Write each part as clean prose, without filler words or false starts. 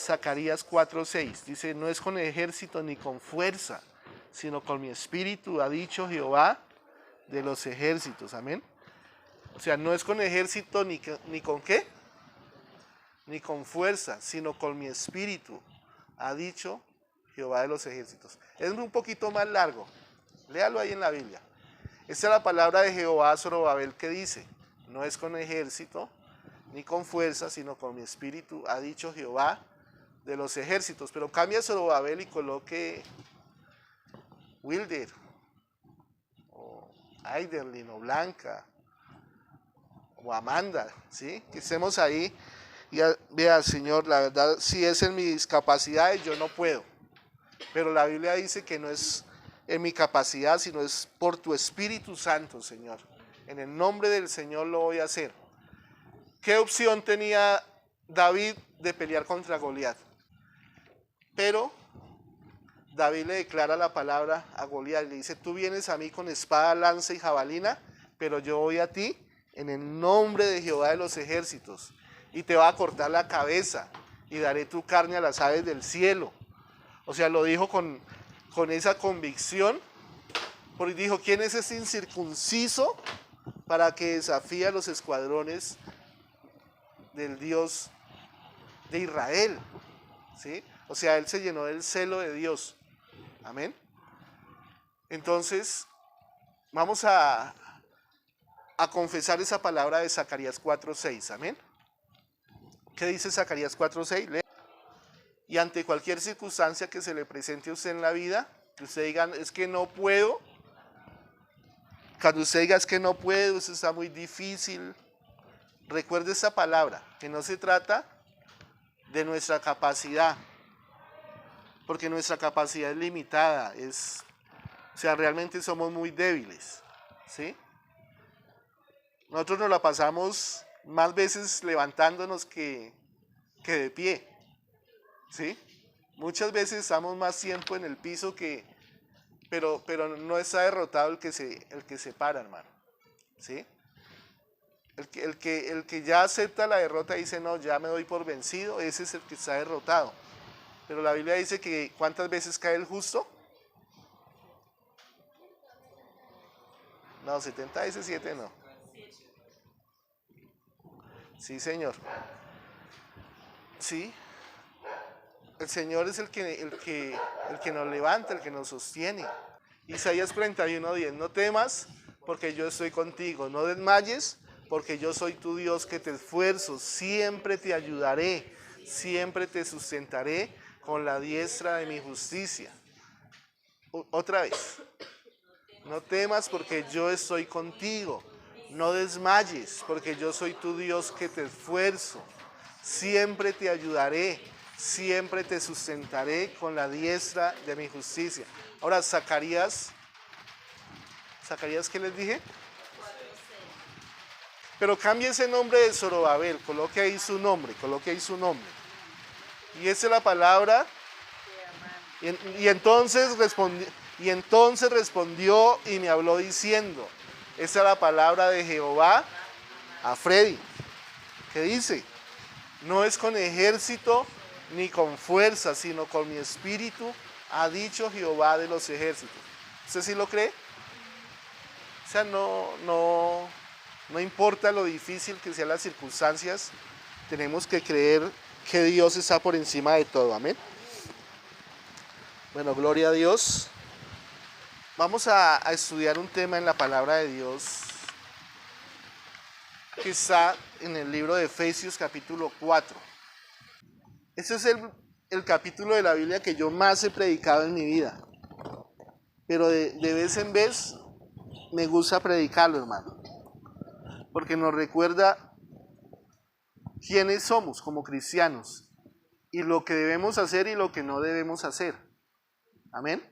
Zacarías 4:6. Dice, no es con ejército ni con fuerza, sino con mi espíritu, ha dicho Jehová de los ejércitos. Amén. O sea, no es con ejército ni con qué, ni con fuerza, sino con mi espíritu, ha dicho Jehová de los ejércitos. Es un poquito más largo. Léalo ahí en la Biblia. Esta es la palabra de Jehová a Zorobabel que dice, no es con ejército ni con fuerza, sino con mi espíritu, ha dicho Jehová de los ejércitos. Pero cambia Zorobabel y coloque Wilder, o Aiderlin, o Blanca, o Amanda, ¿sí? Que estemos ahí y vea, Señor, la verdad, si es en mis capacidades, yo no puedo. Pero la Biblia dice que no es en mi capacidad, sino es por tu Espíritu Santo, Señor. En el nombre del Señor lo voy a hacer. ¿Qué opción tenía David de pelear contra Goliat? Pero David le declara la palabra a Goliat, le dice, tú vienes a mí con espada, lanza y jabalina, pero yo voy a ti en el nombre de Jehová de los ejércitos, y te va a cortar la cabeza, y daré tu carne a las aves del cielo. O sea, lo dijo con esa convicción, porque dijo, ¿quién es ese incircunciso para que desafíe a los escuadrones del Dios de Israel? ¿Sí? O sea, él se llenó del celo de Dios. Amén. Entonces, vamos a confesar esa palabra de Zacarías 4:6. Amén. ¿Qué dice Zacarías 4:6? Y ante cualquier circunstancia que se le presente a usted en la vida, que usted diga, es que no puedo. Cuando usted diga, es que no puedo, eso está muy difícil. Recuerde esta palabra, que no se trata de nuestra capacidad, porque nuestra capacidad es limitada, o sea, realmente somos muy débiles, ¿sí? Nosotros nos la pasamos más veces levantándonos que de pie, ¿sí? Muchas veces estamos más tiempo en el piso pero no está derrotado el que se para, hermano, ¿sí? El que ya acepta la derrota y dice, no, ya me doy por vencido, ese es el que está derrotado. Pero la Biblia dice que ¿cuántas veces cae el justo? No, 70 veces 7 no. Sí, Señor. Sí. El Señor es el que nos levanta, el que nos sostiene. Isaías 41:10, no temas porque yo estoy contigo, no desmayes porque yo soy tu Dios que te esfuerzo, siempre te ayudaré, siempre te sustentaré con la diestra de mi justicia. Otra vez, no temas porque yo estoy contigo, no desmayes porque yo soy tu Dios que te esfuerzo, siempre te ayudaré, siempre te sustentaré con la diestra de mi justicia. Ahora, Zacarías, ¿qué les dije? Pero cambie ese nombre de Zorobabel, coloque ahí su nombre. Y esa es la palabra. Y entonces respondió y me habló diciendo, esa es la palabra de Jehová a Freddy, que dice, no es con ejército ni con fuerza, sino con mi espíritu, ha dicho Jehová de los ejércitos. ¿Usted sí lo cree? O sea, no importa lo difícil que sean las circunstancias, tenemos que creer que Dios está por encima de todo. Amén. Bueno, gloria a Dios. Vamos a estudiar un tema en la palabra de Dios que está en el libro de Efesios capítulo 4. Este es el capítulo de la Biblia que yo más he predicado en mi vida. Pero de vez en vez me gusta predicarlo, hermano. Porque nos recuerda quiénes somos como cristianos. Y lo que debemos hacer y lo que no debemos hacer. Amén.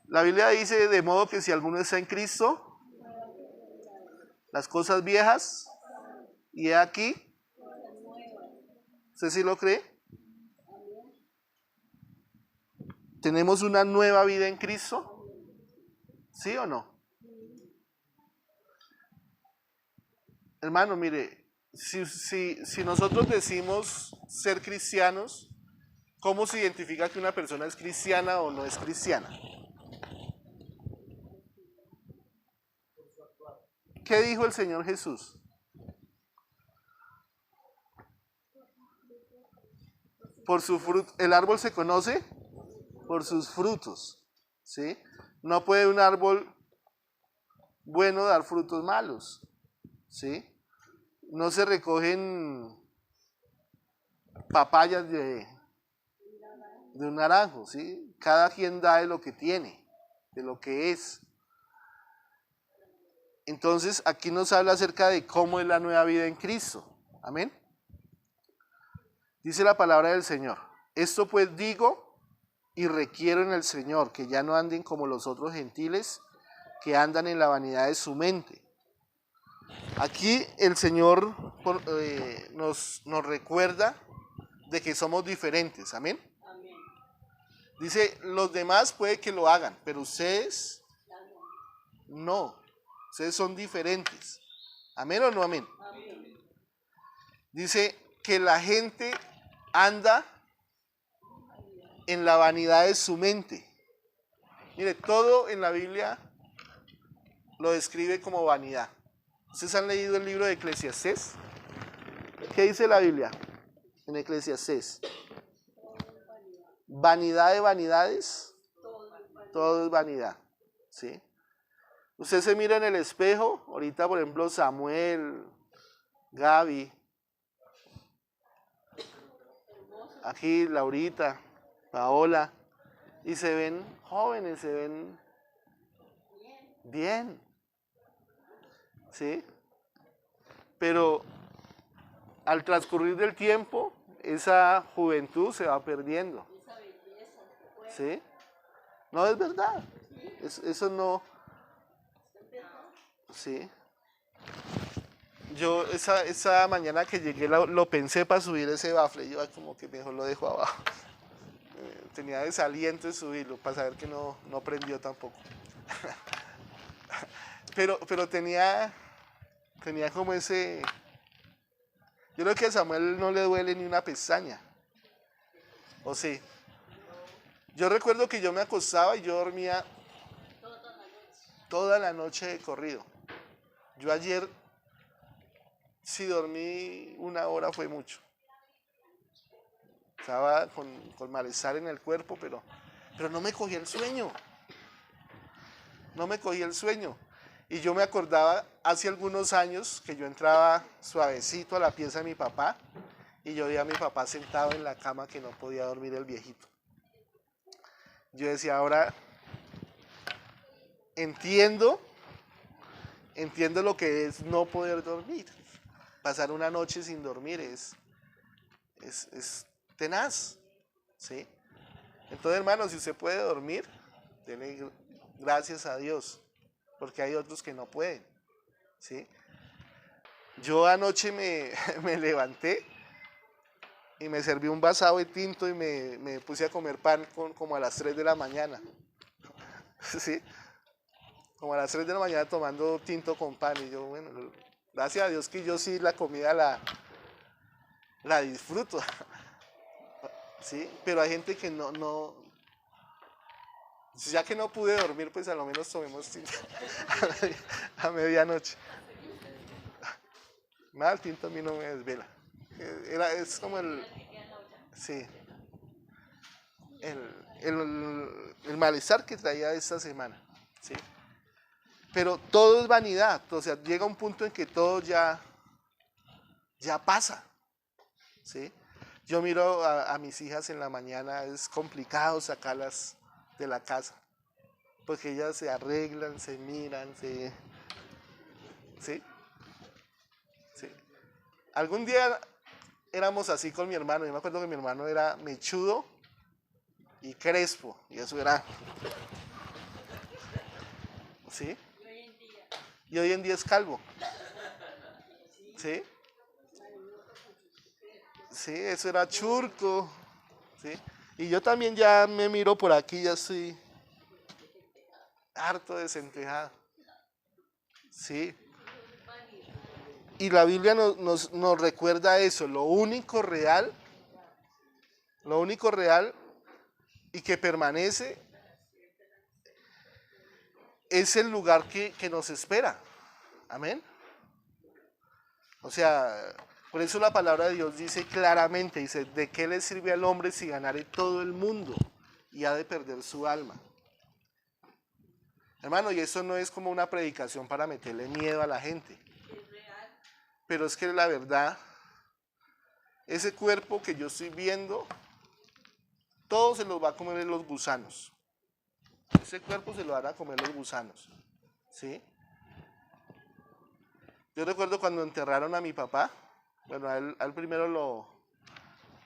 La Biblia dice, de modo que si alguno está en Cristo, las cosas viejas, y he aquí, ¿usted sí lo cree? ¿Tenemos una nueva vida en Cristo? ¿Sí o no? Hermano, mire, si nosotros decimos ser cristianos, ¿cómo se identifica que una persona es cristiana o no es cristiana? ¿Qué dijo el Señor Jesús? Por su fruto, el árbol se conoce por sus frutos, ¿sí? No puede un árbol bueno dar frutos malos, ¿sí? No se recogen papayas de un naranjo, ¿sí? Cada quien da de lo que tiene, de lo que es. Entonces, aquí nos habla acerca de cómo es la nueva vida en Cristo. Amén. Dice la palabra del Señor. Esto pues digo y requiero en el Señor, que ya no anden como los otros gentiles, que andan en la vanidad de su mente. Aquí el Señor nos recuerda de que somos diferentes. Amén. Dice, los demás puede que lo hagan, pero ustedes no. Ustedes son diferentes. ¿Amén o no amén? Dice que la gente anda en la vanidad de su mente. Mire, todo en la Biblia lo describe como vanidad. ¿Ustedes han leído el libro de Eclesiastés? ¿Qué dice la Biblia en Eclesiastés? Vanidad de vanidades, todo es vanidad, ¿sí? Usted se mira en el espejo, ahorita por ejemplo Samuel, Gaby, aquí Laurita, Paola, y se ven jóvenes, se ven bien, ¿sí? Pero al transcurrir del tiempo, esa juventud se va perdiendo, ¿sí? No es verdad, eso no, ¿sí? Yo esa mañana que llegué lo pensé para subir ese bafle, yo como que mejor lo dejo abajo. Tenía desaliento de subirlo para saber que no prendió tampoco. pero tenía como ese... Yo creo que a Samuel no le duele ni una pestaña. ¿O sí? Yo recuerdo que yo me acostaba y yo dormía toda la noche de corrido. Yo ayer, si dormí una hora fue mucho. Estaba con malestar en el cuerpo, pero no me cogía el sueño. No me cogía el sueño. Y yo me acordaba hace algunos años que yo entraba suavecito a la pieza de mi papá y yo veía a mi papá sentado en la cama que no podía dormir el viejito. Yo decía, ahora entiendo lo que es no poder dormir. Pasar una noche sin dormir es tenaz, ¿sí? Entonces, hermano, si usted puede dormir, denle gracias a Dios, porque hay otros que no pueden, ¿sí? Yo anoche me levanté y me serví un vasado de tinto y me puse a comer pan como a las 3 de la mañana, ¿sí? Como a las 3 de la mañana tomando tinto con pan y yo, bueno, gracias a Dios que yo sí la comida la disfruto, ¿sí? Pero hay gente que no, ya que no pude dormir, pues a lo menos tomemos tinto a medianoche. Nada, el tinto a mí no me desvela. Es como sí, el malestar que traía esta semana, ¿sí? Pero todo es vanidad, o sea, llega un punto en que todo ya pasa, ¿sí? Yo miro a mis hijas en la mañana, es complicado sacarlas de la casa, porque ellas se arreglan, se miran, ¿sí? ¿Sí? Algún día éramos así con mi hermano, yo me acuerdo que mi hermano era mechudo y crespo, y eso era, ¿sí? Y hoy en día es calvo, ¿sí? Sí, eso era churco, ¿sí? Y yo también ya me miro por aquí, ya estoy harto desentejado, ¿sí? Y la Biblia nos recuerda eso, lo único real y que permanece es el lugar que nos espera. Amén. O sea, por eso la palabra de Dios dice claramente, dice, ¿de qué le sirve al hombre si ganare todo el mundo y ha de perder su alma? Hermano, y eso no es como una predicación para meterle miedo a la gente. Pero es que la verdad, ese cuerpo que yo estoy viendo, todo se los va a comer los gusanos. Ese cuerpo se lo van a comer los gusanos. ¿Sí? Yo recuerdo cuando enterraron a mi papá, bueno, al primero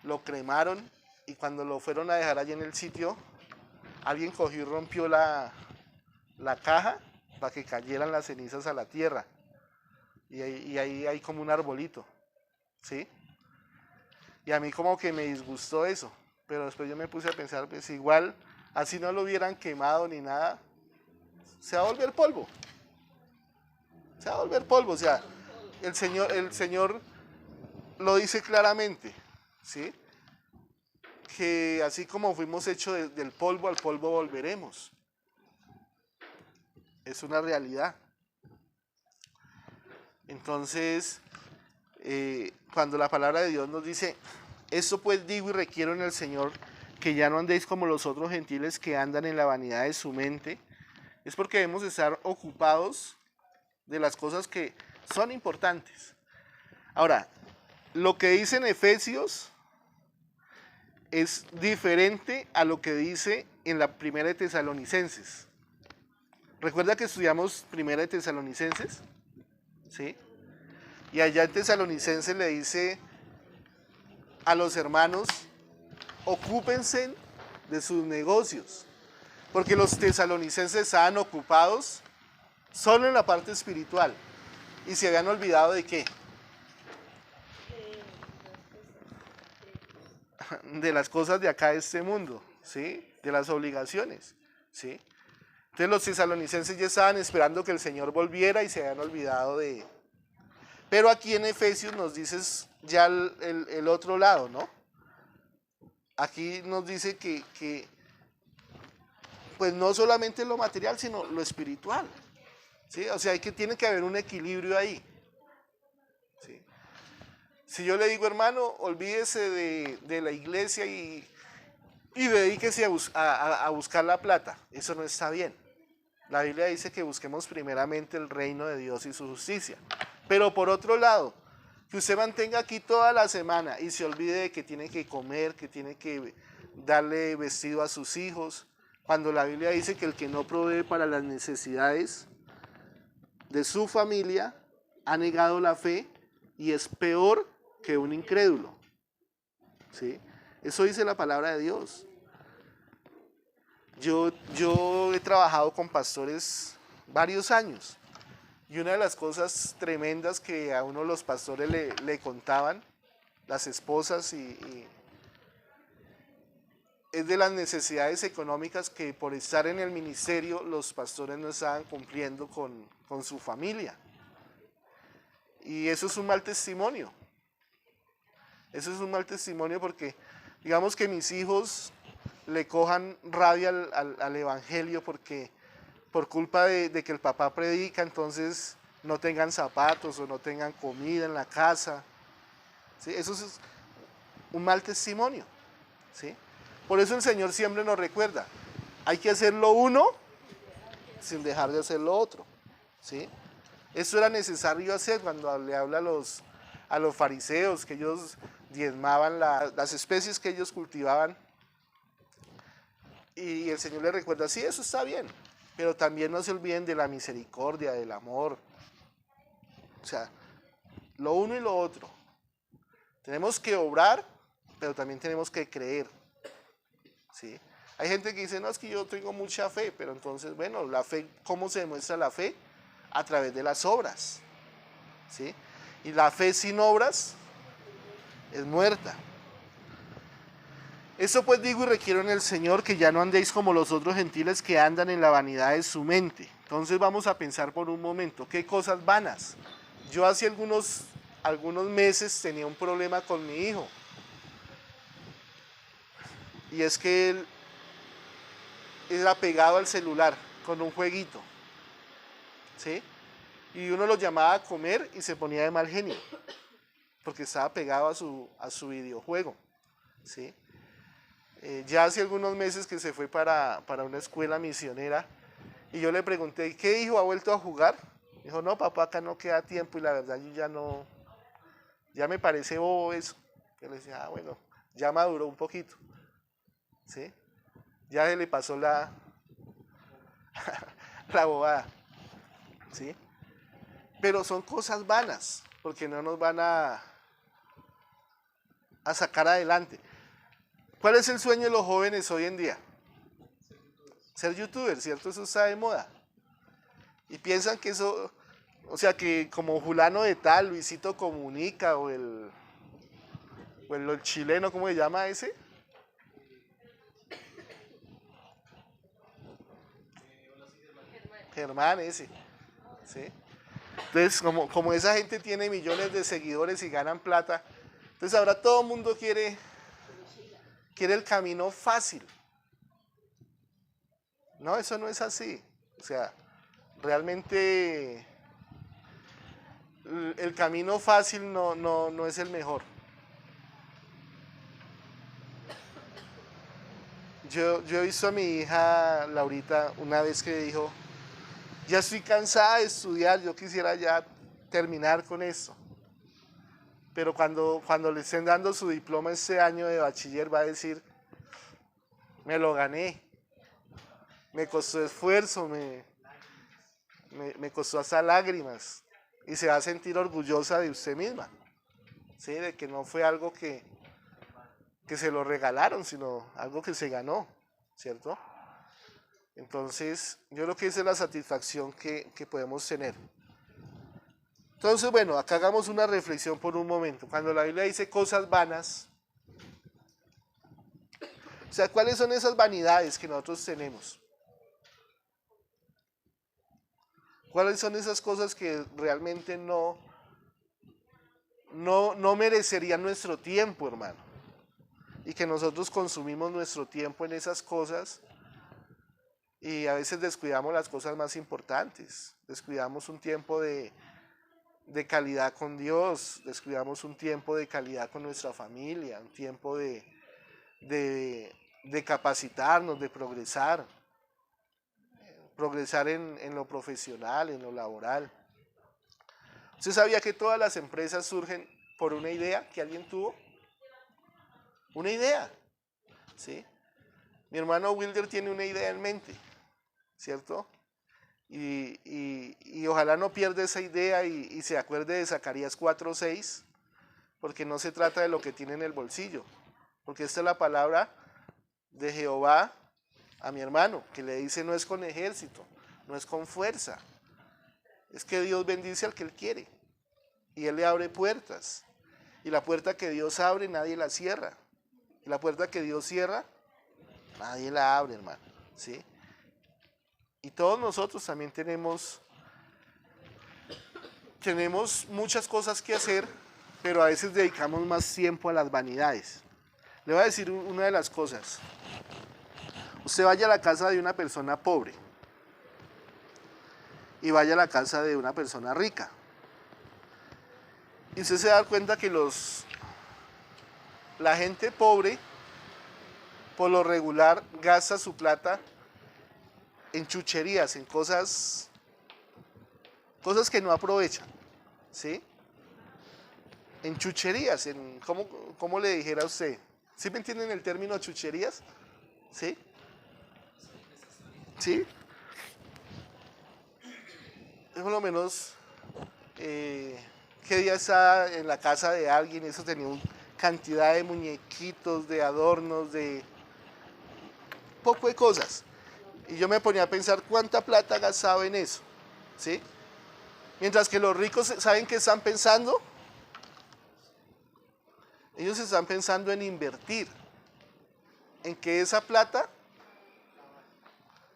lo cremaron y cuando lo fueron a dejar allí en el sitio, alguien cogió y rompió la caja para que cayeran las cenizas a la tierra. Y ahí hay como un arbolito, ¿sí? Y a mí como que me disgustó eso, pero después yo me puse a pensar, pues igual, así no lo hubieran quemado ni nada, se va a volver polvo. Se va a volver polvo, o sea, el Señor lo dice claramente, ¿sí? Que así como fuimos hechos del polvo, al polvo volveremos. Es una realidad. Entonces, cuando la palabra de Dios nos dice, esto pues digo y requiero en el Señor, que ya no andéis como los otros gentiles que andan en la vanidad de su mente, es porque debemos estar ocupados de las cosas que son importantes. Ahora, lo que dice en Efesios es diferente a lo que dice en la primera de Tesalonicenses. ¿Recuerda que estudiamos primera de Tesalonicenses? ¿Sí? Y allá en Tesalonicenses le dice a los hermanos, ocúpense de sus negocios, porque los tesalonicenses estaban ocupados solo en la parte espiritual y se habían olvidado de qué, de las cosas de acá de este mundo, ¿sí? De las obligaciones, ¿sí? Entonces los tesalonicenses ya estaban esperando que el Señor volviera y se habían olvidado de... Pero aquí en Efesios nos dices ya el otro lado, ¿no? Aquí nos dice que pues no solamente lo material, sino lo espiritual, ¿sí? O sea, tiene que haber un equilibrio ahí, ¿sí? Si yo le digo, hermano, olvídese de la iglesia y dedíquese a buscar la plata, eso no está bien. La Biblia dice que busquemos primeramente el reino de Dios y su justicia. Pero por otro lado, que usted mantenga aquí toda la semana y se olvide de que tiene que comer, que tiene que darle vestido a sus hijos, cuando la Biblia dice que el que no provee para las necesidades de su familia ha negado la fe y es peor que un incrédulo. ¿Sí? Eso dice la palabra de Dios. Yo he trabajado con pastores varios años y una de las cosas tremendas que a uno de los pastores le contaban, las esposas, es de las necesidades económicas que por estar en el ministerio los pastores no estaban cumpliendo con su familia. Y eso es un mal testimonio. Eso es un mal testimonio porque digamos que mis hijos le cojan rabia al evangelio porque por culpa de que el papá predica, entonces no tengan zapatos o no tengan comida en la casa. ¿Sí? Eso es un mal testimonio. ¿Sí? Por eso el Señor siempre nos recuerda, hay que hacer lo uno sin dejar de hacer lo otro. ¿Sí? Eso era necesario hacer cuando le habla a los fariseos, que ellos diezmaban las especies que ellos cultivaban. Y el Señor les recuerda, sí, eso está bien, pero también no se olviden de la misericordia, del amor. O sea, lo uno y lo otro. Tenemos que obrar, pero también tenemos que creer. ¿Sí? Hay gente que dice, no, es que yo tengo mucha fe, pero entonces, bueno, la fe, ¿cómo se demuestra la fe? A través de las obras. ¿Sí? Y la fe sin obras es muerta. Eso pues digo y requiero en el Señor, que ya no andéis como los otros gentiles que andan en la vanidad de su mente. Entonces vamos a pensar por un momento, ¿qué cosas vanas? Yo hace algunos meses tenía un problema con mi hijo. Y es que él era pegado al celular con un jueguito. ¿Sí? Y uno lo llamaba a comer y se ponía de mal genio. Porque estaba pegado a su videojuego. ¿Sí? Ya hace algunos meses que se fue para una escuela misionera. Y yo le pregunté, ¿qué hijo ha vuelto a jugar? Dijo, no, papá, acá no queda tiempo y la verdad yo ya no, ya me parece bobo eso. Yo le decía, bueno, ya maduró un poquito, ¿sí? Ya se le pasó la bobada, ¿sí? Pero son cosas vanas, porque no nos van a sacar adelante. ¿Cuál es el sueño de los jóvenes hoy en día? Ser youtuber, ¿cierto? Eso está de moda. Y piensan que eso, o sea, que como fulano de tal, Luisito Comunica o el chileno, ¿cómo se llama ese? Germán ese, ¿sí? Entonces, como esa gente tiene millones de seguidores y ganan plata, entonces ahora todo el mundo quiere el camino fácil. No, eso no es así. O sea, realmente el camino fácil no es el mejor. Yo he visto a mi hija Laurita una vez que dijo, ya estoy cansada de estudiar, yo quisiera ya terminar con esto. Pero cuando le estén dando su diploma este año de bachiller va a decir, me lo gané, me costó esfuerzo, me costó hasta lágrimas. Y se va a sentir orgullosa de usted misma, ¿sí? De que no fue algo que se lo regalaron, sino algo que se ganó, ¿cierto? Entonces, yo creo que esa es la satisfacción que podemos tener. Entonces, bueno, acá hagamos una reflexión por un momento. Cuando la Biblia dice cosas vanas, o sea, ¿cuáles son esas vanidades que nosotros tenemos? ¿Cuáles son esas cosas que realmente no merecerían nuestro tiempo, hermano? Y que nosotros consumimos nuestro tiempo en esas cosas y a veces descuidamos las cosas más importantes. Descuidamos un tiempo de calidad con Dios, descuidamos un tiempo de calidad con nuestra familia, un tiempo de capacitarnos, de progresar en lo profesional, en lo laboral. ¿Usted sabía que todas las empresas surgen por una idea que alguien tuvo? Una idea, ¿sí? Mi hermano Wilder tiene una idea en mente, ¿cierto? Y ojalá no pierda esa idea y se acuerde de Zacarías 4:6, porque no se trata de lo que tiene en el bolsillo, porque esta es la palabra de Jehová a mi hermano, que le dice no es con ejército, no es con fuerza, es que Dios bendice al que Él quiere y Él le abre puertas, y la puerta que Dios abre nadie la cierra, y la puerta que Dios cierra nadie la abre, hermano, ¿sí? Y todos nosotros también tenemos muchas cosas que hacer, pero a veces dedicamos más tiempo a las vanidades. Le voy a decir una de las cosas. Usted vaya a la casa de una persona pobre y vaya a la casa de una persona rica. Y usted se da cuenta que la gente pobre, por lo regular, gasta su plata en chucherías, en cosas que no aprovechan, ¿sí? En chucherías, ¿cómo le dijera a usted? ¿Sí me entienden el término chucherías? ¿Sí? ¿Sí? Es por lo menos, que día estaba en la casa de alguien, eso tenía una cantidad de muñequitos, de adornos, de poco de cosas. Y yo me ponía a pensar cuánta plata gastaba en eso, ¿sí? Mientras que los ricos, ¿saben qué están pensando? Ellos están pensando en invertir, en que esa plata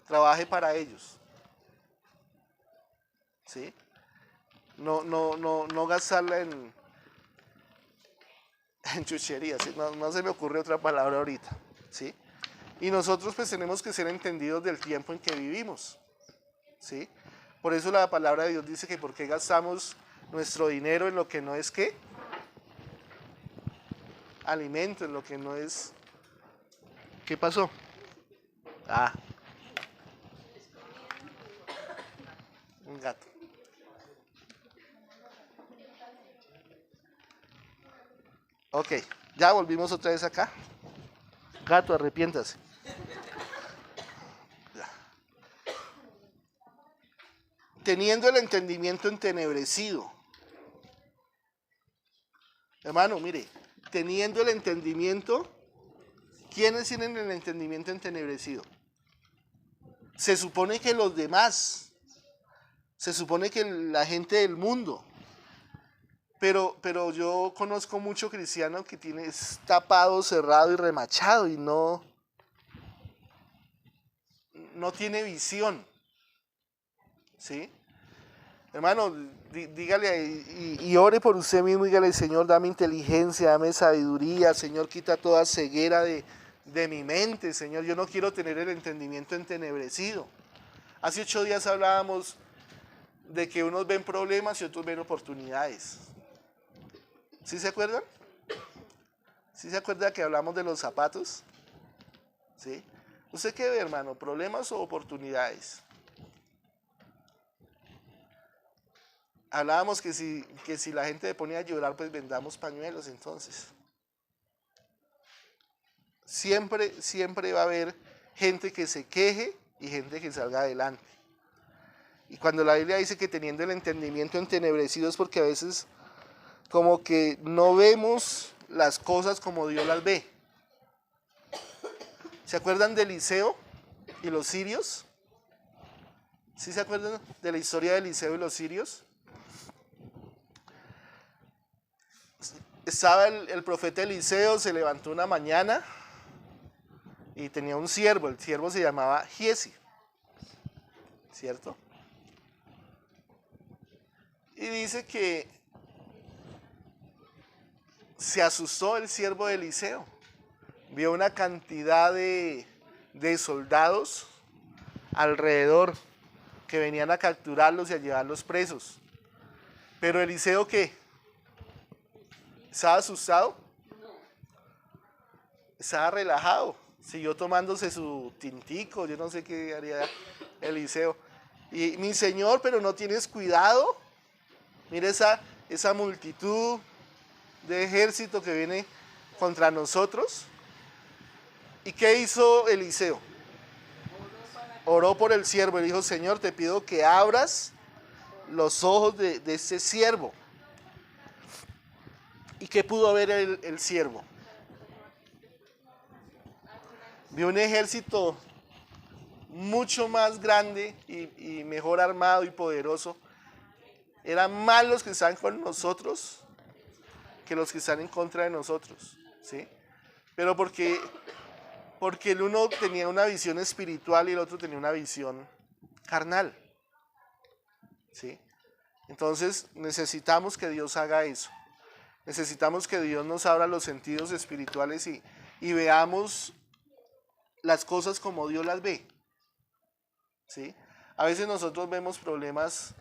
trabaje para ellos, ¿sí? no gastarla en chucherías, ¿sí? No se me ocurre otra palabra ahorita, ¿sí? Y nosotros pues tenemos que ser entendidos del tiempo en que vivimos, ¿sí? Por eso la palabra de Dios dice que por qué gastamos nuestro dinero en lo que no es ¿qué? Alimento, en lo que no es... ¿Qué pasó? Ah, un gato. Ok, ya volvimos otra vez acá. Gato, arrepiéntase. Ya. Teniendo el entendimiento entenebrecido. Hermano, mire, teniendo el entendimiento, ¿quiénes tienen el entendimiento entenebrecido? Se supone que los demás, se supone que la gente del mundo, pero yo conozco mucho cristiano que tiene tapado, cerrado y remachado y no tiene visión, ¿sí? Hermano, dígale y ore por usted mismo, dígale, Señor, dame inteligencia, dame sabiduría, Señor, quita toda ceguera de mi mente, Señor, yo no quiero tener el entendimiento entenebrecido. Hace 8 días hablábamos de que unos ven problemas y otros ven oportunidades. ¿Sí se acuerdan? ¿Sí se acuerda que hablamos de los zapatos? ¿Sí? ¿Usted qué ve, hermano? ¿Problemas o oportunidades? Hablábamos que si la gente se ponía a llorar, pues vendamos pañuelos entonces. Siempre va a haber gente que se queje y gente que salga adelante. Y cuando la Biblia dice que teniendo el entendimiento entenebrecido es porque a veces como que no vemos las cosas como Dios las ve. ¿Se acuerdan de Eliseo y los sirios? ¿Sí se acuerdan de la historia de Eliseo y los sirios? Estaba el profeta Eliseo, se levantó una mañana y tenía un siervo, el siervo se llamaba Giesi, ¿cierto? Y dice que se asustó el siervo de Eliseo, vio una cantidad de soldados alrededor que venían a capturarlos y a llevarlos presos. Pero Eliseo, ¿qué? ¿Estaba asustado? Estaba relajado, siguió tomándose su tintico, yo no sé qué haría Eliseo. Y mi señor, pero no tienes cuidado. Mira esa multitud de ejército que viene contra nosotros. ¿Y qué hizo Eliseo? Oró por el siervo y dijo, Señor, te pido que abras los ojos de este siervo. ¿Y qué pudo ver el siervo? Vio un ejército mucho más grande y mejor armado y poderoso. Eran más los que están con nosotros que los que están en contra de nosotros, ¿sí? Pero porque el uno tenía una visión espiritual y el otro tenía una visión carnal, ¿sí? Entonces necesitamos que Dios haga eso. Necesitamos que Dios nos abra los sentidos espirituales y veamos las cosas como Dios las ve, ¿sí? A veces nosotros vemos problemas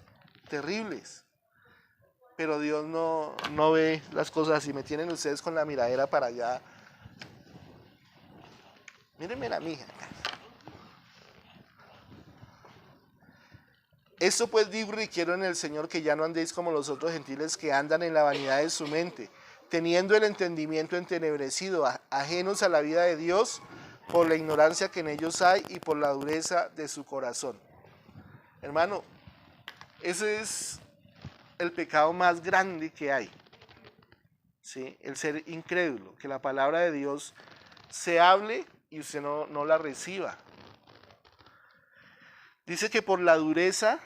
terribles, pero Dios no ve las cosas así. Me tienen ustedes con la miradera para allá. Mírenme la mija. Esto pues digo y quiero en el Señor que ya no andéis como los otros gentiles que andan en la vanidad de su mente, teniendo el entendimiento entenebrecido, ajenos a la vida de Dios, por la ignorancia que en ellos hay y por la dureza de su corazón. Hermano, ese es el pecado más grande que hay, ¿sí? El ser incrédulo, que la palabra de Dios se hable y usted no la reciba. Dice que por la dureza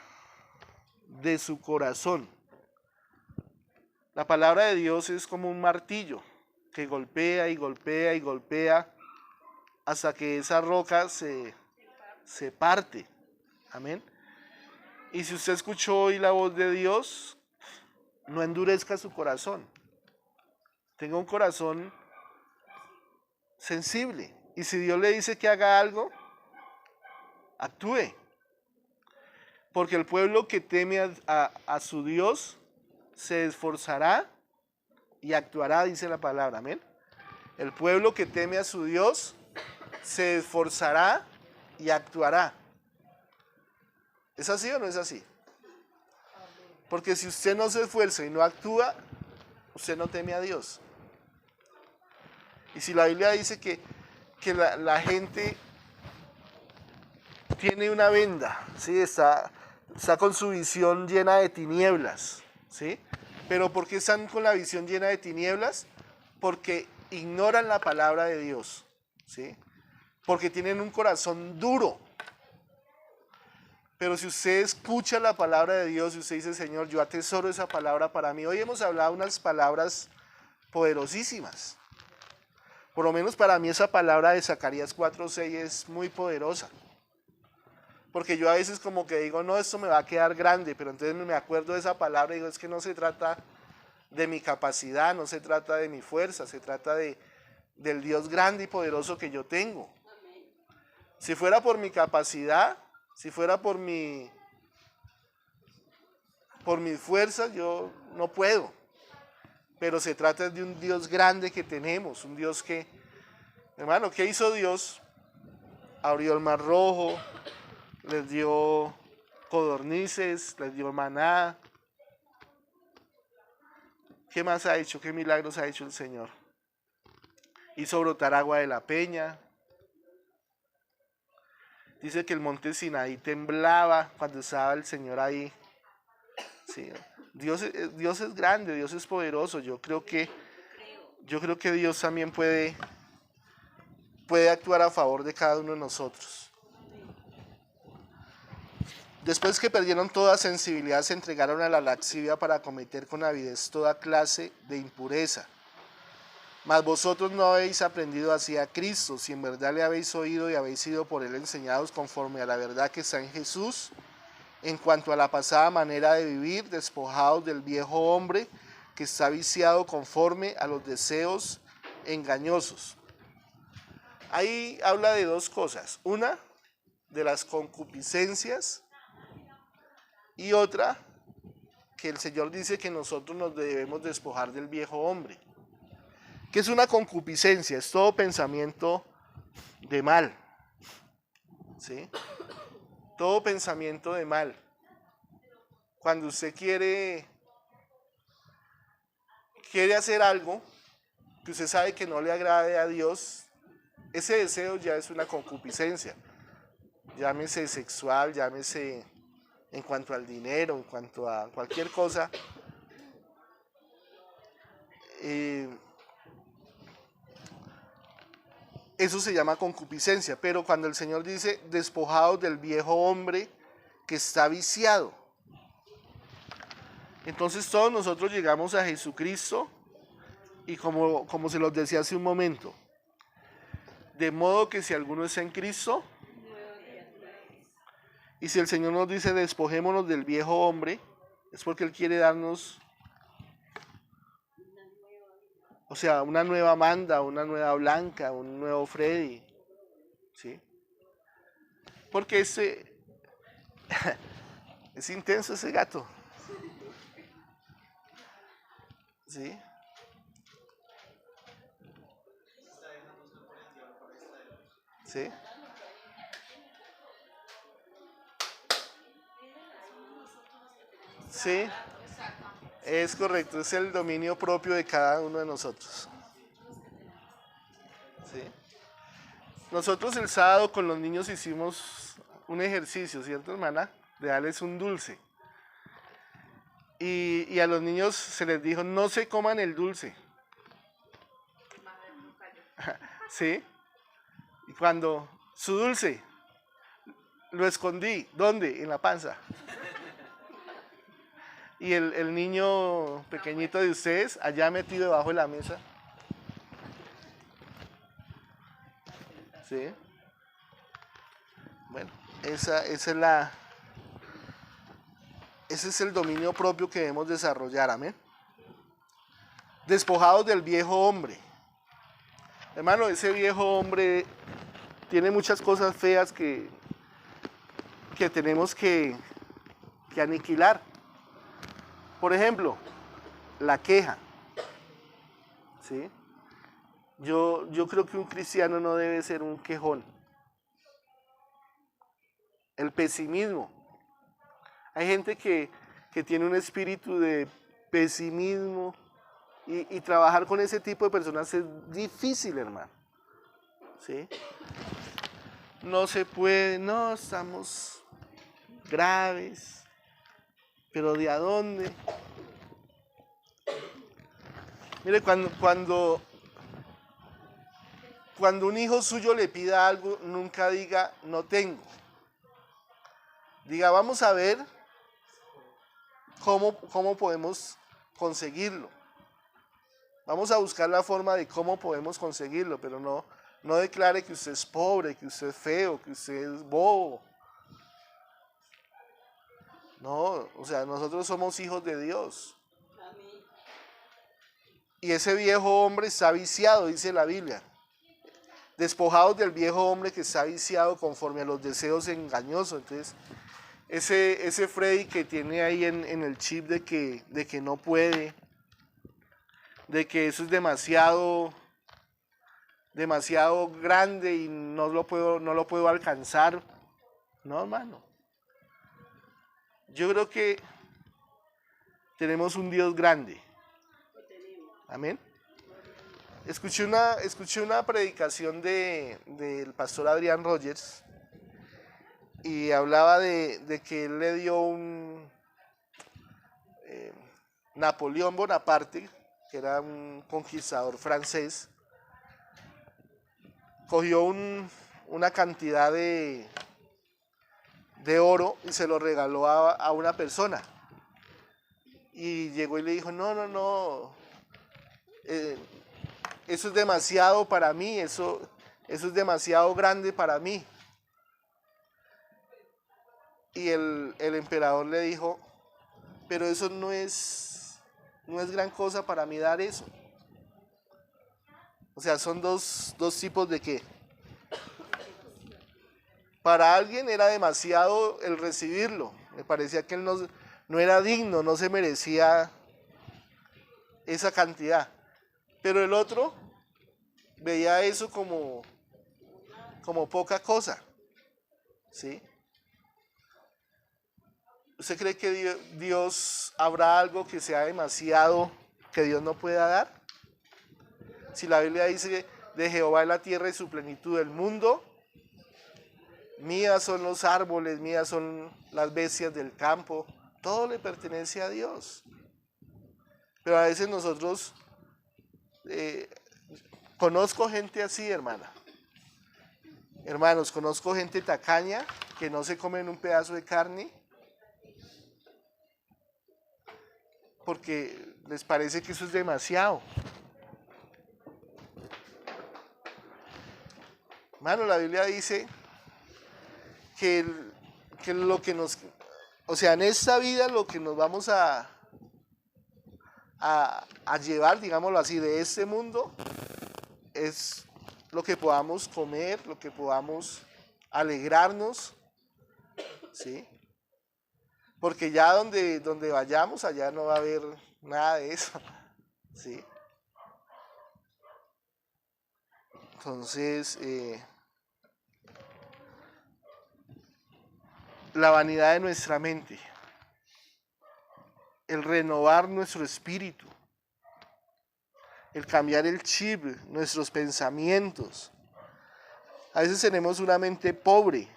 de su corazón. La palabra de Dios es como un martillo que golpea y golpea y golpea hasta que esa roca se parte. Amén. Y si usted escuchó hoy la voz de Dios, no endurezca su corazón. Tenga un corazón sensible. Y si Dios le dice que haga algo, actúe. Porque el pueblo que teme a su Dios se esforzará y actuará, dice la palabra. Amén. El pueblo que teme a su Dios se esforzará y actuará. ¿Es así o no es así? Porque si usted no se esfuerza y no actúa, usted no teme a Dios. Y si la Biblia dice que la gente tiene una venda, ¿sí? Está con su visión llena de tinieblas, ¿sí? Pero ¿por qué están con la visión llena de tinieblas? Porque ignoran la palabra de Dios, ¿sí? Porque tienen un corazón duro. Pero si usted escucha la palabra de Dios y usted dice, Señor, yo atesoro esa palabra para mí. Hoy hemos hablado unas palabras poderosísimas. Por lo menos para mí esa palabra de Zacarías 4:6 es muy poderosa. Porque yo a veces como que digo, no, esto me va a quedar grande, pero entonces me acuerdo de esa palabra y digo, es que no se trata de mi capacidad, no se trata de mi fuerza, se trata del Dios grande y poderoso que yo tengo. Si fuera por mi capacidad, si fuera por mis fuerzas, yo no puedo. Pero se trata de un Dios grande que tenemos, un Dios que, hermano, ¿qué hizo Dios? Abrió el mar rojo, les dio codornices, les dio maná. ¿Qué más ha hecho? ¿Qué milagros ha hecho el Señor? Hizo brotar agua de la peña. Dice que el monte Sinaí temblaba cuando estaba el Señor ahí. Sí. Dios es grande, Dios es poderoso. Yo creo que Dios también puede actuar a favor de cada uno de nosotros. Después que perdieron toda sensibilidad, se entregaron a la lascivia para cometer con avidez toda clase de impureza. Mas vosotros no habéis aprendido así a Cristo, si en verdad le habéis oído y habéis sido por él enseñados conforme a la verdad que está en Jesús, en cuanto a la pasada manera de vivir, despojados del viejo hombre que está viciado conforme a los deseos engañosos. Ahí habla de dos cosas, una de las concupiscencias y otra que el Señor dice que nosotros nos debemos despojar del viejo hombre. ¿Qué es una concupiscencia? Es todo pensamiento de mal, ¿sí? Todo pensamiento de mal. Cuando usted quiere hacer algo que usted sabe que no le agrade a Dios, ese deseo ya es una concupiscencia. Llámese sexual, llámese en cuanto al dinero, en cuanto a cualquier cosa. Eso se llama concupiscencia, pero cuando el Señor dice despojados del viejo hombre que está viciado, entonces todos nosotros llegamos a Jesucristo y como se los decía hace un momento, de modo que si alguno está en Cristo, y si el Señor nos dice despojémonos del viejo hombre, es porque Él quiere darnos, o sea, una nueva Amanda, una nueva Blanca, un nuevo Freddy, ¿sí? Porque es intenso ese gato, ¿sí? ¿Sí? Sí, es correcto, es el dominio propio de cada uno de nosotros. ¿Sí? Nosotros el sábado con los niños hicimos un ejercicio, ¿cierto, hermana? De darles un dulce. Y a los niños se les dijo, no se coman el dulce. ¿Sí? Y cuando su dulce lo escondí, ¿dónde? En la panza. Y el niño pequeñito de ustedes, allá metido debajo de la mesa. ¿Sí? Bueno, esa es Ese es el dominio propio que debemos desarrollar, amén. Despojados del viejo hombre. Hermano, ese viejo hombre tiene muchas cosas feas que tenemos que aniquilar. Por ejemplo, la queja. ¿Sí? Yo creo que un cristiano no debe ser un quejón. El pesimismo. Hay gente que tiene un espíritu de pesimismo y trabajar con ese tipo de personas es difícil, hermano. ¿Sí? No se puede, no, estamos graves. ¿Pero de a dónde? Mire, cuando un hijo suyo le pida algo, nunca diga, no tengo. Diga, vamos a ver cómo podemos conseguirlo. Vamos a buscar la forma de cómo podemos conseguirlo, pero no declare que usted es pobre, que usted es feo, que usted es bobo. No, o sea, nosotros somos hijos de Dios. Y ese viejo hombre está viciado, dice la Biblia. Despojados del viejo hombre que está viciado conforme a los deseos engañosos. Entonces, ese Freddy que tiene ahí en el chip de que no puede, de que eso es demasiado grande y no lo puedo alcanzar. No, hermano. Yo creo que tenemos un Dios grande. Amén. Escuché una predicación del pastor Adrián Rogers y hablaba de que él le dio un Napoleón Bonaparte, que era un conquistador francés, cogió una cantidad de oro y se lo regaló a una persona. Y llegó y le dijo, no, eso es demasiado para mí, eso es demasiado grande para mí. Y el emperador le dijo, pero eso no es gran cosa para mí dar eso. O sea, son dos tipos de qué. Para alguien era demasiado el recibirlo. Me parecía que él no era digno, no se merecía esa cantidad. Pero el otro veía eso como poca cosa. ¿Sí? ¿Usted cree que Dios habrá algo que sea demasiado que Dios no pueda dar? Si la Biblia dice, de Jehová es la tierra y su plenitud del mundo, mías son los árboles, mías son las bestias del campo, todo le pertenece a Dios. Pero a veces nosotros, conozco gente así, hermanos, conozco gente tacaña que no se comen un pedazo de carne porque les parece que eso es demasiado. Hermano, la Biblia dice que lo que nos, o sea, en esta vida lo que nos vamos a llevar, digámoslo así, de este mundo es lo que podamos comer, lo que podamos alegrarnos, ¿sí? Porque ya donde vayamos, allá no va a haber nada de eso, ¿sí? Entonces, la vanidad de nuestra mente, el renovar nuestro espíritu, el cambiar el chip, nuestros pensamientos. A veces tenemos una mente pobre.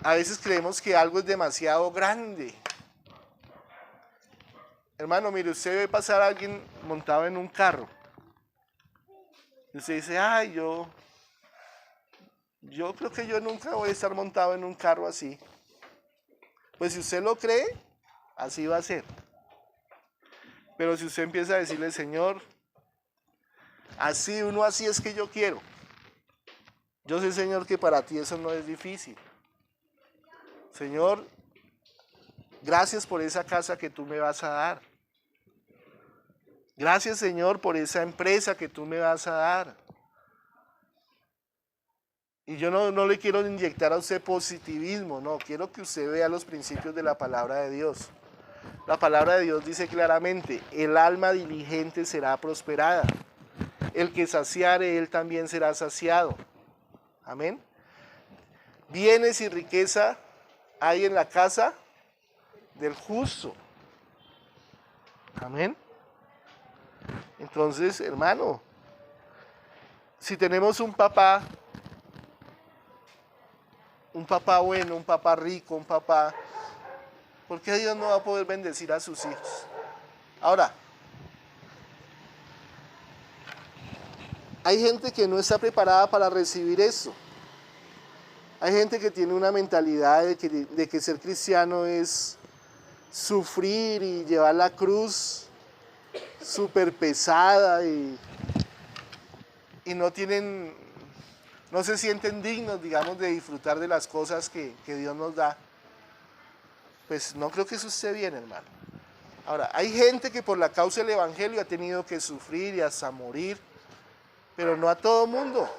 A veces creemos que algo es demasiado grande. Hermano, mire, usted ve pasar a alguien montado en un carro. Y usted dice, ay, yo creo que yo nunca voy a estar montado en un carro así. Pues si usted lo cree, así va a ser. Pero si usted empieza a decirle, Señor, así es que yo quiero. Yo sé, Señor, que para ti eso no es difícil. Señor, gracias por esa casa que tú me vas a dar. Gracias, Señor, por esa empresa que tú me vas a dar. Y yo no le quiero inyectar a usted positivismo, no, quiero que usted vea los principios de la palabra de Dios. La palabra de Dios dice claramente, el alma diligente será prosperada. El que saciare, él también será saciado. Amén. Bienes y riqueza hay en la casa del justo. Amén. Entonces, hermano, si tenemos un papá bueno, un papá rico, un papá, ¿por qué Dios no va a poder bendecir a sus hijos? Ahora, hay gente que no está preparada para recibir eso. Hay gente que tiene una mentalidad de que ser cristiano es sufrir y llevar la cruz súper pesada y no se sienten dignos, digamos, de disfrutar de las cosas que Dios nos da. Pues no creo que eso esté bien, hermano. Ahora, hay gente que por la causa del evangelio ha tenido que sufrir y hasta morir, pero no a todo mundo.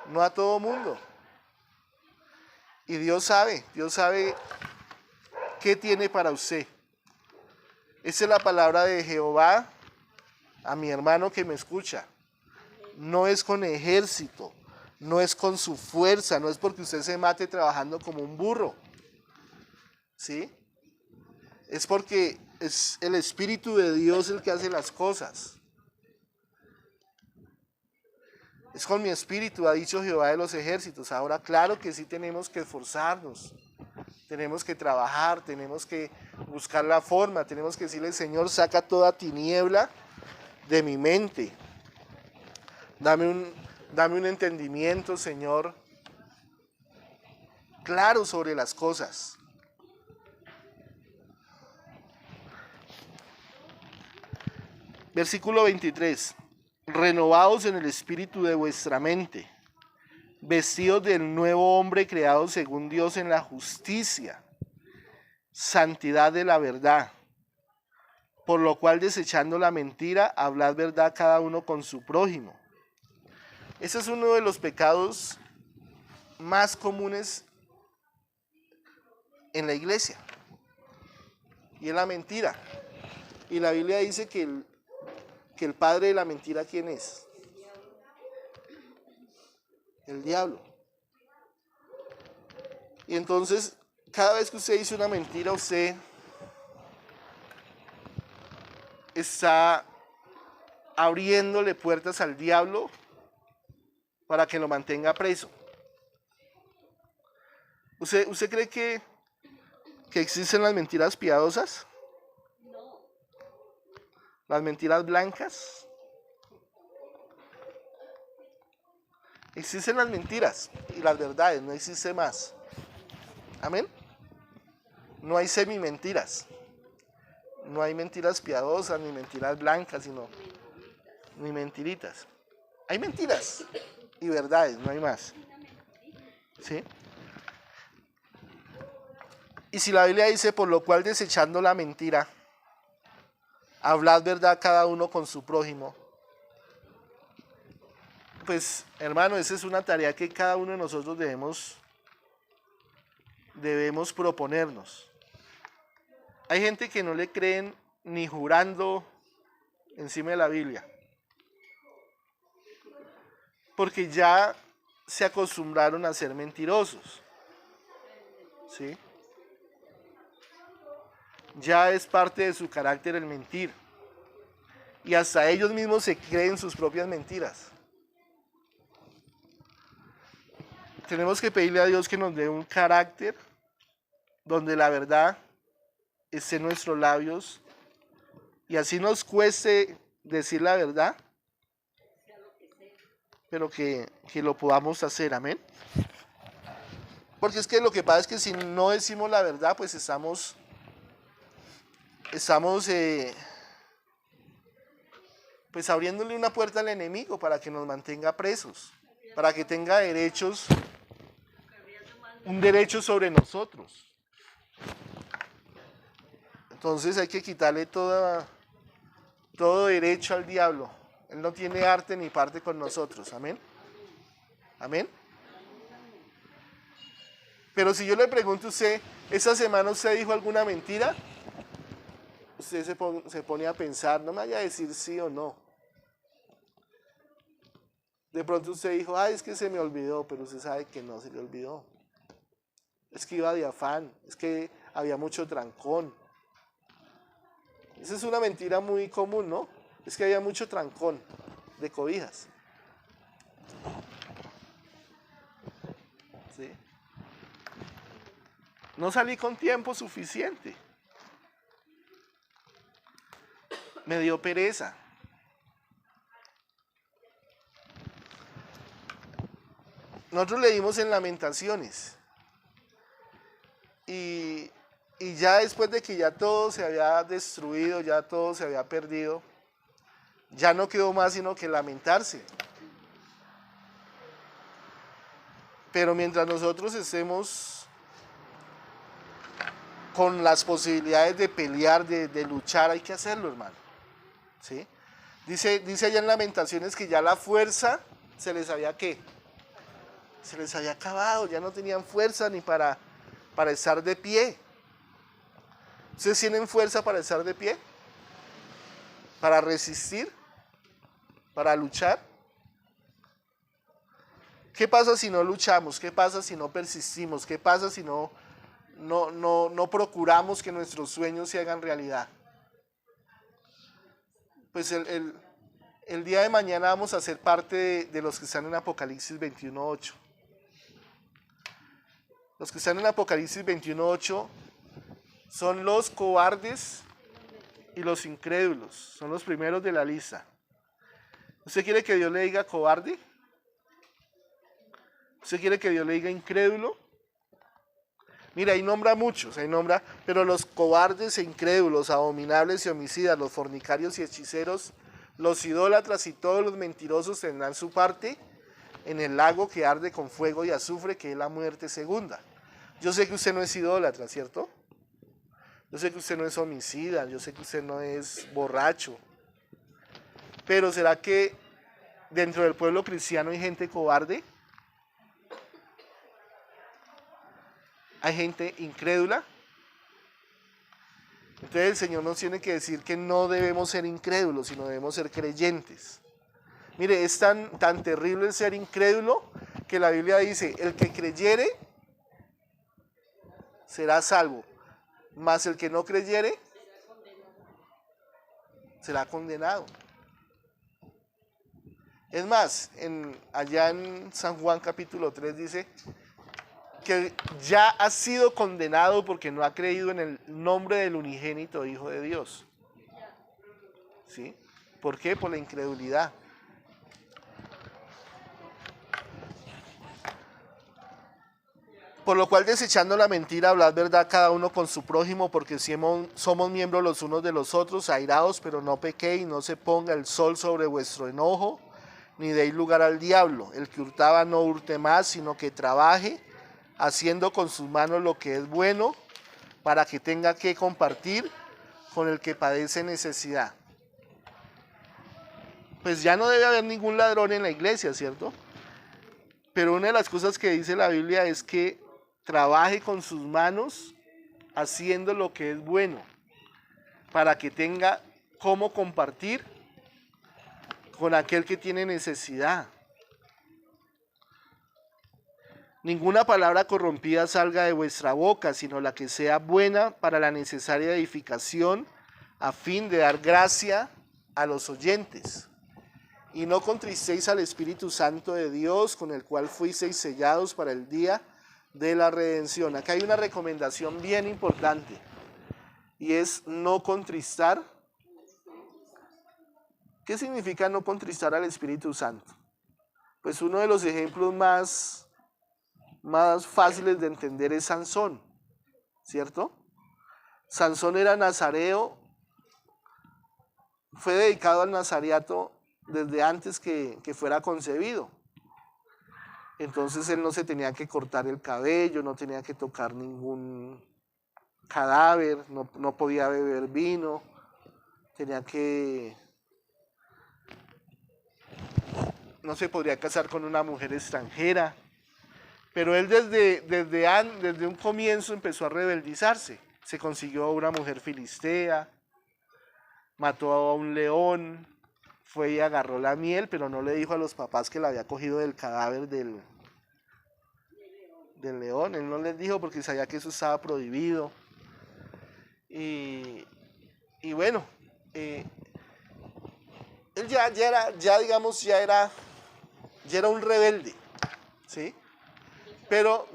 No a todo mundo. Y Dios sabe qué tiene para usted. Esa es la palabra de Jehová a mi hermano que me escucha. No es con ejército, no es con su fuerza, no es porque usted se mate trabajando como un burro. ¿Sí? Es porque es el Espíritu de Dios el que hace las cosas. Es con mi espíritu, ha dicho Jehová de los ejércitos. Ahora, claro que sí tenemos que esforzarnos, tenemos que trabajar, tenemos que buscar la forma, tenemos que decirle, Señor, saca toda tiniebla de mi mente. Dame un entendimiento, Señor, claro sobre las cosas. Versículo 23. Renovados en el espíritu de vuestra mente, vestidos del nuevo hombre creado según Dios en la justicia, santidad de la verdad, por lo cual desechando la mentira, hablad verdad cada uno con su prójimo. Ese es uno de los pecados más comunes en la iglesia, y es la mentira. Y la Biblia dice que el padre de la mentira, ¿quién es? El diablo. Y entonces, cada vez que usted dice una mentira, usted está abriéndole puertas al diablo para que lo mantenga preso. ¿Usted cree que existen las mentiras piadosas? Las mentiras blancas. Existen las mentiras y las verdades, no existe más. Amén. No hay semimentiras. No hay mentiras piadosas ni mentiras blancas, sino ni mentiritas. Hay mentiras y verdades, no hay más. ¿Sí? Y si la Biblia dice, por lo cual desechando la mentira, hablad verdad cada uno con su prójimo. Pues, hermano, esa es una tarea que cada uno de nosotros debemos proponernos. Hay gente que no le creen ni jurando encima de la Biblia, porque ya se acostumbraron a ser mentirosos. ¿Sí? Ya es parte de su carácter el mentir. Y hasta ellos mismos se creen sus propias mentiras. Tenemos que pedirle a Dios que nos dé un carácter donde la verdad esté en nuestros labios y así nos cueste decir la verdad, pero que lo podamos hacer, amén. Porque es que lo que pasa es que si no decimos la verdad, pues estamos pues abriéndole una puerta al enemigo para que nos mantenga presos, para que tenga derechos un derecho sobre nosotros. Entonces hay que quitarle todo derecho al diablo. Él no tiene arte ni parte con nosotros. Amén. Amén. Pero si yo le pregunto a usted, ¿esta semana usted dijo alguna mentira? Usted se pone a pensar, no me vaya a decir sí o no. De pronto usted dijo, ay, es que se me olvidó, pero usted sabe que no se le olvidó. Es que iba de afán, es que había mucho trancón. Esa es una mentira muy común, ¿no? Es que había mucho trancón de cobijas. ¿Sí? No salí con tiempo suficiente. Me dio pereza. Nosotros leímos en Lamentaciones. Y ya después de que ya todo se había destruido, ya todo se había perdido, ya no quedó más sino que lamentarse. Pero mientras nosotros estemos con las posibilidades de pelear, de luchar, hay que hacerlo, hermano. ¿Sí? Dice allá en Lamentaciones que ya la fuerza se les había ¿qué? Se les había acabado, ya no tenían fuerza ni para estar de pie. ¿Ustedes tienen fuerza para estar de pie? ¿Para resistir? ¿Para luchar? ¿Qué pasa si no luchamos? ¿Qué pasa si no persistimos? ¿Qué pasa si no procuramos que nuestros sueños se hagan realidad? Pues el día de mañana vamos a ser parte de los que están en Apocalipsis 21:8. Los que están en Apocalipsis 21:8 son los cobardes y los incrédulos. Son los primeros de la lista. ¿Usted quiere que Dios le diga cobarde? ¿Usted quiere que Dios le diga incrédulo? Mira, ahí nombra muchos, pero los cobardes e incrédulos, abominables y homicidas, los fornicarios y hechiceros, los idólatras y todos los mentirosos tendrán su parte en el lago que arde con fuego y azufre, que es la muerte segunda. Yo sé que usted no es idólatra, ¿cierto? Yo sé que usted no es homicida, yo sé que usted no es borracho. Pero ¿será que dentro del pueblo cristiano hay gente cobarde? ¿Hay gente incrédula? Entonces el Señor nos tiene que decir que no debemos ser incrédulos, sino debemos ser creyentes. Mire, es tan terrible el ser incrédulo que la Biblia dice, el que creyere será salvo, mas el que no creyere será condenado. Es más, allá en San Juan capítulo 3 dice que ya ha sido condenado porque no ha creído en el nombre del unigénito Hijo de Dios. ¿Sí? ¿Por qué? Por la incredulidad. Por lo cual, desechando la mentira, hablad verdad cada uno con su prójimo, porque somos miembros los unos de los otros, airaos, pero no pequéis, no se ponga el sol sobre vuestro enojo, ni deis lugar al diablo. El que hurtaba no hurte más, sino que trabaje, haciendo con sus manos lo que es bueno, para que tenga que compartir con el que padece necesidad. Pues ya no debe haber ningún ladrón en la iglesia, ¿cierto? Pero una de las cosas que dice la Biblia es que trabaje con sus manos haciendo lo que es bueno, para que tenga cómo compartir con aquel que tiene necesidad. Ninguna palabra corrompida salga de vuestra boca, sino la que sea buena para la necesaria edificación, a fin de dar gracia a los oyentes. Y no contristéis al Espíritu Santo de Dios, con el cual fuisteis sellados para el día de la redención. Acá hay una recomendación bien importante, y es no contristar. ¿Qué significa no contristar al Espíritu Santo? Pues uno de los ejemplos más fáciles de entender es Sansón, ¿cierto? Sansón era nazareo, fue dedicado al nazareato desde antes que fuera concebido. Entonces él no se tenía que cortar el cabello, no tenía que tocar ningún cadáver, no podía beber vino, no se podría casar con una mujer extranjera. Pero él desde un comienzo empezó a rebeldizarse. Se consiguió a una mujer filistea, mató a un león, fue y agarró la miel, pero no le dijo a los papás que la había cogido del cadáver del león. Él no les dijo porque sabía que eso estaba prohibido. Y bueno, él ya era un rebelde, ¿sí? Pero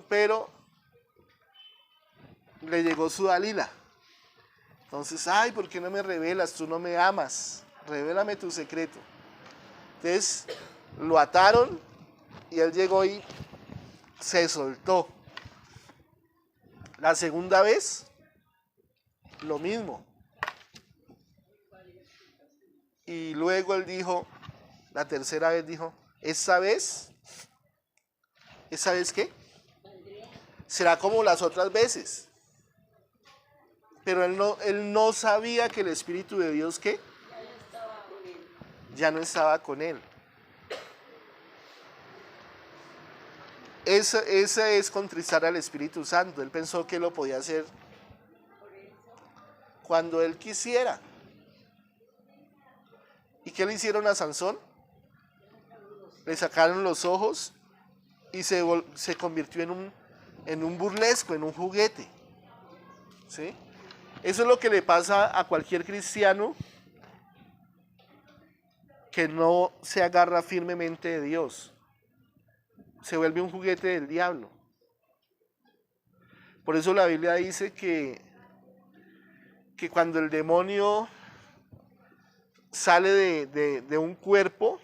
le llegó su Dalila. Entonces, ay, ¿por qué no me revelas? Tú no me amas. Revélame tu secreto. Entonces, lo ataron y él llegó y se soltó. La segunda vez, lo mismo. Y luego él dijo, la tercera vez dijo, ¿esa vez qué? Será como las otras veces. Pero él no sabía que el Espíritu de Dios, ¿qué? Ya no estaba con él. Esa es contristar al Espíritu Santo. Él pensó que lo podía hacer cuando él quisiera. ¿Y qué le hicieron a Sansón? Le sacaron los ojos y se convirtió en un burlesco, en un juguete. ¿Sí? Eso es lo que le pasa a cualquier cristiano que no se agarra firmemente de Dios. Se vuelve un juguete del diablo. Por eso la Biblia dice que cuando el demonio sale de un cuerpo,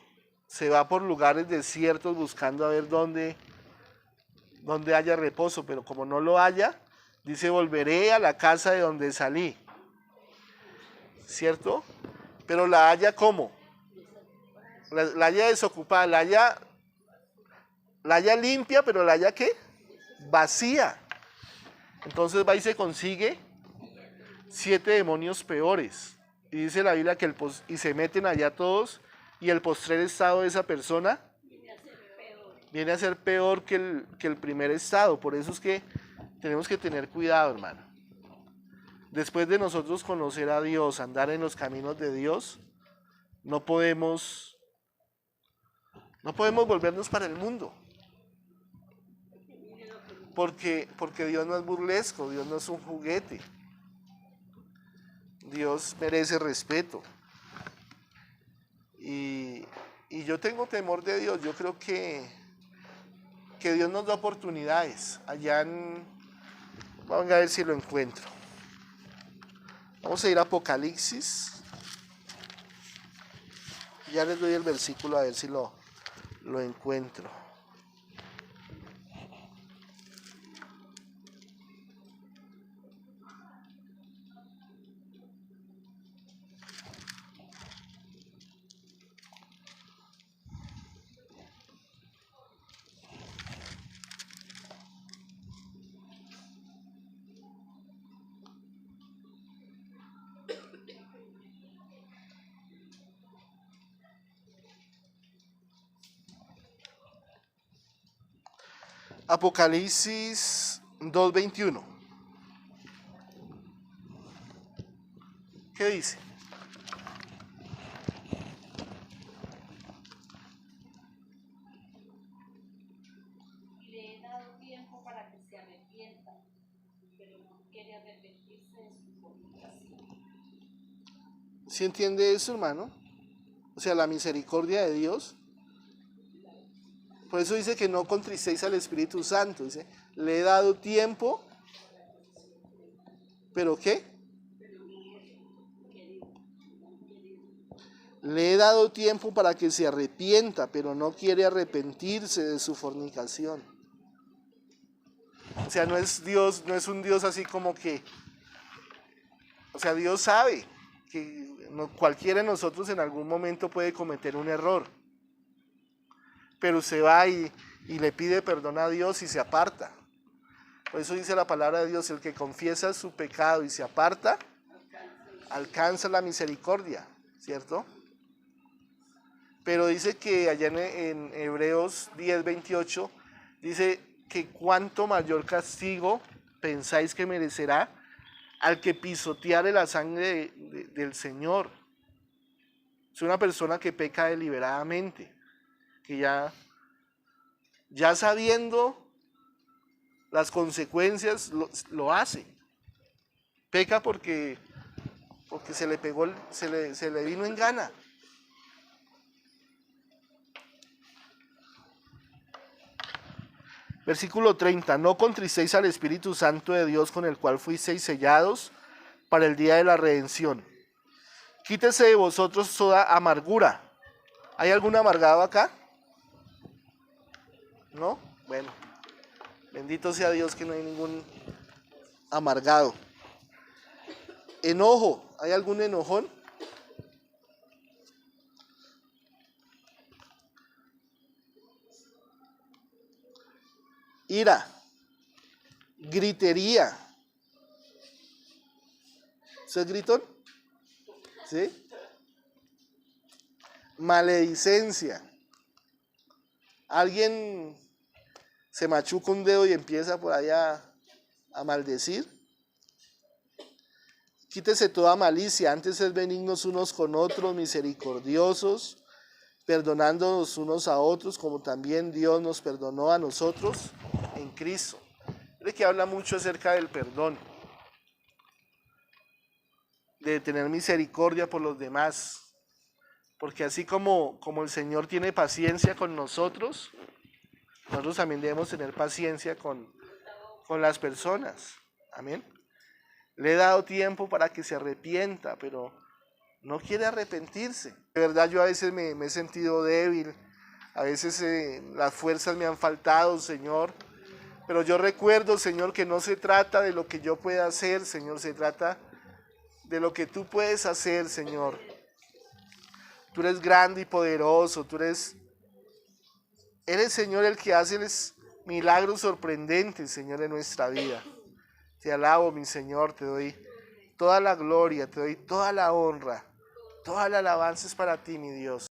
se va por lugares desiertos buscando a ver dónde haya reposo, pero como no lo haya, dice, volveré a la casa de donde salí. ¿Cierto? Pero la haya ¿cómo? La haya desocupada, la haya limpia, pero la haya ¿qué? Vacía. Entonces va y se consigue 7 demonios peores. Y dice la Biblia que y se meten allá todos, y el postrer estado de esa persona viene a ser peor que el primer estado. Por eso es que tenemos que tener cuidado, hermano. Después de nosotros conocer a Dios, andar en los caminos de Dios, no podemos volvernos para el mundo. Porque Dios no es burlesco, Dios no es un juguete. Dios merece respeto. Y yo tengo temor de Dios. Yo creo que Dios nos da oportunidades. Vamos a ver si lo encuentro. Vamos a ir a Apocalipsis. Ya les doy el versículo a ver si lo encuentro. Apocalipsis 2:21. ¿Qué dice? Le he dado tiempo para que se arrepienta, pero no quiere arrepentirse de su fornicación. ¿Sí entiende eso, hermano? O sea, la misericordia de Dios. Por eso dice que no contristéis al Espíritu Santo. Dice, le he dado tiempo, ¿pero qué? Le he dado tiempo para que se arrepienta, pero no quiere arrepentirse de su fornicación. O sea, no es un Dios así como que... O sea, Dios sabe que cualquiera de nosotros en algún momento puede cometer un error. Pero usted va y y le pide perdón a Dios y se aparta. Por eso dice la palabra de Dios, el que confiesa su pecado y se aparta, alcanza la misericordia, ¿cierto? Pero dice que allá en Hebreos 10:28, dice que cuánto mayor castigo pensáis que merecerá al que pisoteare la sangre del Señor. Es una persona que peca deliberadamente, que ya sabiendo las consecuencias lo hace. Peca porque se le pegó, se le vino en gana. Versículo 30, no contristéis al Espíritu Santo de Dios con el cual fuisteis sellados para el día de la redención. Quítese de vosotros toda amargura. ¿Hay algún amargado acá? ¿No? Bueno, bendito sea Dios que no hay ningún amargado. Enojo, ¿hay algún enojón? Ira, gritería. ¿Usted es gritón? ¿Sí? Maledicencia. Alguien se machuca un dedo y empieza por allá a maldecir. Quítese toda malicia, antes sed benignos unos con otros, misericordiosos, perdonándonos unos a otros, como también Dios nos perdonó a nosotros en Cristo. Creo que habla mucho acerca del perdón, de tener misericordia por los demás, porque así como el Señor tiene paciencia con nosotros también debemos tener paciencia con las personas. Amén. Le he dado tiempo para que se arrepienta, pero no quiere arrepentirse. De verdad, yo a veces me he sentido débil, a veces las fuerzas me han faltado, Señor. Pero yo recuerdo, Señor, que no se trata de lo que yo pueda hacer, Señor, se trata de lo que tú puedes hacer, Señor. Tú eres grande y poderoso, tú eres, Señor, el que hace milagros sorprendentes, Señor, en nuestra vida. Te alabo, mi Señor, te doy toda la gloria, te doy toda la honra, toda la alabanza es para ti, mi Dios.